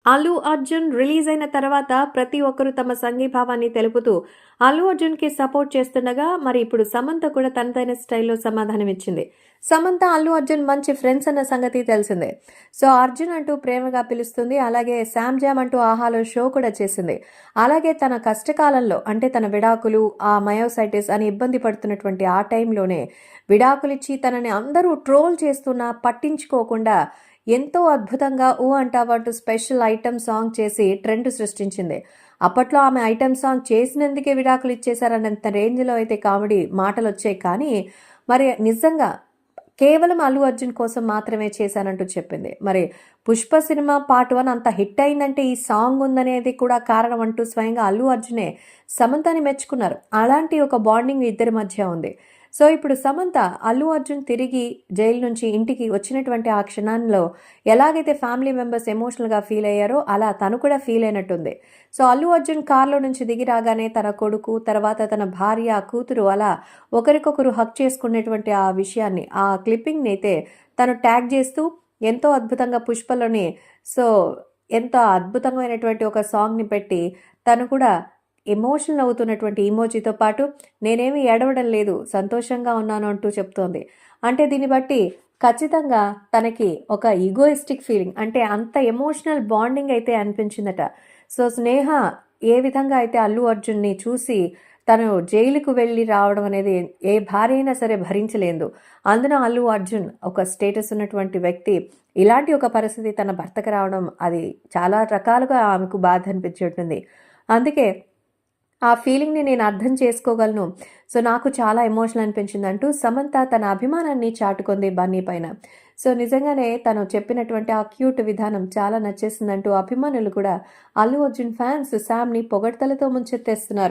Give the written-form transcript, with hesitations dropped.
Allu Arjun release అయిన తర్వాత ప్రతి ఒక్కరూ తమ సంఘీభావాన్ని తెలుపుతూ అల్లు అర్జున్‌కి సపోర్ట్ చేస్తుండగా, మరి ఇప్పుడు సమంత కూడా తనదైన స్టైల్‌లో సమాధానమిచ్చింది. సమంత, అల్లు అర్జున్ మంచి ఫ్రెండ్స్ అన్న సంగతి తెలిసిందే. సో, అర్జున్ అంటూ ప్రేమగా పిలుస్తుంది. అలాగే శామ్ జామ్ అంటూ ఆహాలో షో కూడా చేసింది. అలాగే తన కష్టకాలంలో అంటే తన విడాకులు, ఆ మయోసైటిస్ అని ఇబ్బంది పడుతున్నటువంటి ఆ టైంలోనే విడాకులిచ్చి తనని అందరూ ట్రోల్ చేస్తున్నా పట్టించుకోకుండా ఎంతో అద్భుతంగా 'ఊ అంటావా' అంటూ స్పెషల్ ఐటెమ్ సాంగ్ చేసి ట్రెండ్ సృష్టించింది. అప్పట్లో ఆమె ఐటెమ్ సాంగ్ చేసినందుకే విడాకులు ఇచ్చేశారన్నంత రేంజ్‌లో అయితే కామెడీ మాటలొచ్చాయి. కానీ మరి నిజంగా కేవలం అల్లు అర్జున్ కోసం మాత్రమే చేశానంటూ చెప్పింది. మరి 'పుష్ప' సినిమా పార్ట్ 1 అంత హిట్ అయిందంటే ఈ సాంగ్ ఉందనేది కూడా కారణం అంటూ స్వయంగా అల్లు అర్జునే సమంతని మెచ్చుకున్నారు. అలాంటి ఒక బాండింగ్ ఇద్దరి మధ్య ఉంది. సో, ఇప్పుడు సమంత అల్లు అర్జున్ తిరిగి జైలు నుంచి ఇంటికి వచ్చినటువంటి ఆ క్షణంలో ఎలాగైతే ఫ్యామిలీ మెంబర్స్ ఎమోషనల్‌గా ఫీల్ అయ్యారో అలా తను కూడా ఫీల్ అయినట్టుంది. సో, అల్లు అర్జున్ కార్‌లో నుంచి దిగి రాగానే తన కొడుకు, తర్వాత తన భార్య, కూతురు అలా ఒకరికొకరు హగ్ చేసుకునేటువంటి ఆ విషయాన్ని, ఆ క్లిప్పింగ్‌ని అయితే తను ట్యాగ్ చేస్తూ ఎంతో అద్భుతంగా 'పుష్పలోని' సో, ఎంతో అద్భుతమైనటువంటి ఒక సాంగ్‌ని పెట్టి తను కూడా ఎమోషనల్ అవుతున్నటువంటి ఇమోజీతో పాటు నేనేమి ఏడవడం లేదు, సంతోషంగా ఉన్నాను అంటూ చెప్తోంది. అంటే దీన్ని బట్టి ఖచ్చితంగా తనకి ఒక ఈగోయిస్టిక్ ఫీలింగ్ అంటే అంత ఎమోషనల్ బాండింగ్ అయితే అనిపించిందట. సో, స్నేహ ఏ విధంగా అయితే అల్లు అర్జున్‌ని చూసి తను జైలుకు వెళ్ళి రావడం అనేది ఏ భార్య అయినా సరే భరించలేదు. అందున అల్లు అర్జున్ ఒక స్టేటస్ ఉన్నటువంటి వ్యక్తి ఇలాంటి ఒక పరిస్థితి తన భర్తకి రావడం అది చాలా రకాలుగా ఆమెకు బాధ అనిపించి ఉంటుంది. అందుకే ఆ ఫీలింగ్‌ని నేను అర్థం చేసుకోగలను. సో, నాకు చాలా ఎమోషనల్ అనిపించిందంటూ సమంత తన అభిమానాన్ని చాటుకుంది బన్నీ పైన. సో, నిజంగానే తను చెప్పినటువంటి ఆ క్యూట్ విధానం చాలా నచ్చేసిందంటూ అభిమానులు కూడా అల్లు అర్జున్ ఫ్యాన్స్ శామ్‌ని పొగడ్తలతో ముంచెత్తేస్తున్నారు.